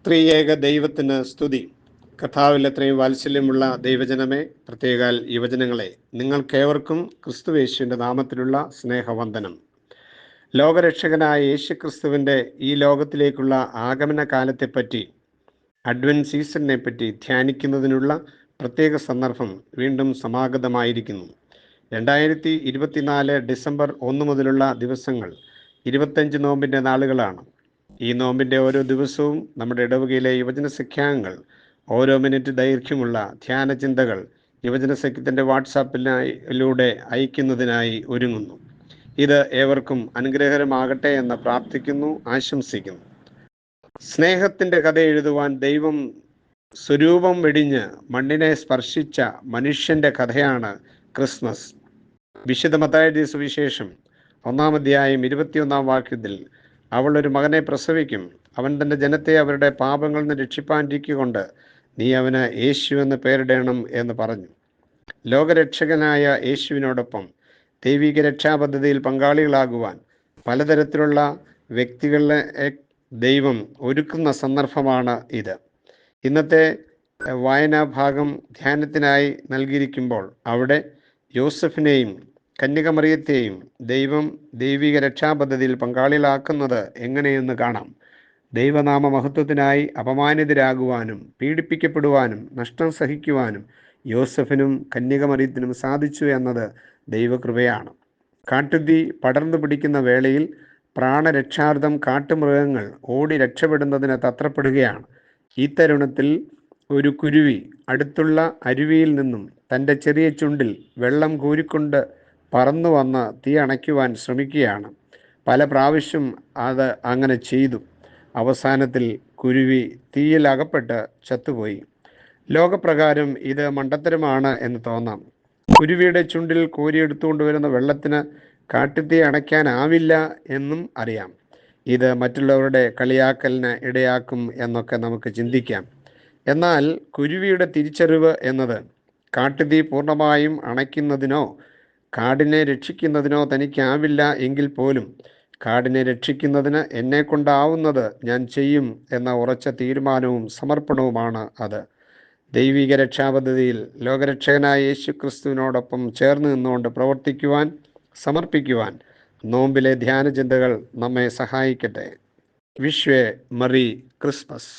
ത്രിയേക ദൈവത്തിന് സ്തുതി. കർത്താവിൽ അത്രയും വാത്സല്യമുള്ള ദൈവജനമേ, പ്രത്യേകാൽ യുവജനങ്ങളെ, നിങ്ങൾക്കേവർക്കും ക്രിസ്തുയേശുവിൻ്റെ നാമത്തിലുള്ള സ്നേഹവന്ദനം. ലോകരക്ഷകനായ യേശുക്രിസ്തുവിൻ്റെ ഈ ലോകത്തിലേക്കുള്ള ആഗമന കാലത്തെപ്പറ്റി, അഡ്വൻറ്റ് സീസണിനെ പറ്റി ധ്യാനിക്കുന്നതിനുള്ള പ്രത്യേക സന്ദർഭം വീണ്ടും സമാഗതമായിരിക്കുന്നു. 2024 ഡിസംബർ 1 മുതലുള്ള ദിവസങ്ങൾ 25 നോമ്പിൻ്റെ നാളുകളാണ്. ഈ നോമ്പിൻ്റെ ഓരോ ദിവസവും നമ്മുടെ ഇടവകയിലെ യുവജന സഖ്യാംഗങ്ങൾ ഓരോ മിനിറ്റ് ദൈർഘ്യമുള്ള ധ്യാന ചിന്തകൾ യുവജന സഖ്യത്തിൻ്റെ വാട്സാപ്പിലൂടെ അയക്കുന്നതിനായി ഒരുങ്ങുന്നു. ഇത് ഏവർക്കും അനുഗ്രഹകരമാകട്ടെ എന്ന് പ്രാർത്ഥിക്കുന്നു, ആശംസിക്കുന്നു. സ്നേഹത്തിൻ്റെ കഥ എഴുതുവാൻ ദൈവം സ്വരൂപം വെടിഞ്ഞ് മണ്ണിനെ സ്പർശിച്ച മനുഷ്യൻ്റെ കഥയാണ് ക്രിസ്മസ്. വിശുദ്ധ മത്തായിയുടെ സുവിശേഷം 1-ാം അധ്യായം 21-ാം വാക്യത്തിൽ, അവൾ ഒരു മകനെ പ്രസവിക്കും, അവൻ തൻ്റെ ജനത്തെ അവരുടെ പാപങ്ങളിൽ നിന്ന് രക്ഷിപ്പാനിരിക്കൊണ്ട് നീ അവന് യേശു എന്ന് പേരിടണം എന്ന് പറഞ്ഞു. ലോകരക്ഷകനായ യേശുവിനോടൊപ്പം ദൈവിക രക്ഷാപദ്ധതിയിൽ പങ്കാളികളാകുവാൻ പലതരത്തിലുള്ള വ്യക്തികളെ ദൈവം ഒരുക്കുന്ന സന്ദർഭമാണ് ഇത്. ഇന്നത്തെ വായനാ ഭാഗം ധ്യാനത്തിനായി നൽകിയിരിക്കുമ്പോൾ അവിടെ യോസഫിനെയും കന്യകമറിയത്തെയും ദൈവം ദൈവിക രക്ഷാപദ്ധതിയിൽ പങ്കാളികളാക്കുന്നത് എങ്ങനെയെന്ന് കാണാം. ദൈവനാമ മഹത്വത്തിനായി അപമാനിതരാകുവാനും പീഡിപ്പിക്കപ്പെടുവാനും നഷ്ടം സഹിക്കുവാനും യോസഫിനും കന്യകമറിയത്തിനും സാധിച്ചു എന്നത് ദൈവകൃപയാണ്. കാട്ടുതീ പടർന്നു പിടിക്കുന്ന വേളയിൽ പ്രാണരക്ഷാർത്ഥം കാട്ടുമൃഗങ്ങൾ ഓടി രക്ഷപ്പെടുന്നതിന് തത്രപ്പെടുകയാണ്. ഈ തരുണത്തിൽ ഒരു കുരുവി അടുത്തുള്ള അരുവിയിൽ നിന്നും തൻ്റെ ചെറിയ ചുണ്ടിൽ വെള്ളം കോരിക്കൊണ്ട് പറന്നു വന്ന് തീ അണയ്ക്കുവാൻ ശ്രമിക്കുകയാണ്. പല പ്രാവശ്യം അത് അങ്ങനെ ചെയ്തു. അവസാനത്തിൽ കുരുവി തീയിൽ അകപ്പെട്ട് ചത്തുപോയി. ലോകപ്രകാരം ഇത് മണ്ടത്തരമാണ് എന്ന് തോന്നാം. കുരുവിയുടെ ചുണ്ടിൽ കോരിയെടുത്തുകൊണ്ടുവരുന്ന വെള്ളത്തിന് കാട്ടുതീ അണയ്ക്കാനാവില്ല എന്നും അറിയാം. ഇത് മറ്റുള്ളവരുടെ കളിയാക്കലിന് ഇടയാക്കും എന്നൊക്കെ നമുക്ക് ചിന്തിക്കാം. എന്നാൽ കുരുവിയുടെ തിരിച്ചറിവ് എന്നത് കാട്ടുതീ പൂർണ്ണമായും അണയ്ക്കുന്നതിനോ കാടിനെ രക്ഷിക്കുന്നതിനോ തനിക്കാവില്ല എങ്കിൽ പോലും കാടിനെ രക്ഷിക്കുന്നതിന് എന്നെ കൊണ്ടാവുന്നത് ഞാൻ ചെയ്യും എന്ന ഉറച്ച തീരുമാനവും സമർപ്പണവുമാണ് അത്. ദൈവിക രക്ഷാപദ്ധതിയിൽ ലോകരക്ഷകനായ യേശുക്രിസ്തുവിനോടൊപ്പം ചേർന്ന് നിന്നുകൊണ്ട് പ്രവർത്തിക്കുവാൻ, സമർപ്പിക്കുവാൻ നോമ്പിലെ ധ്യാനചിന്തകൾ നമ്മെ സഹായിക്കട്ടെ. Wish you A merry Christmas.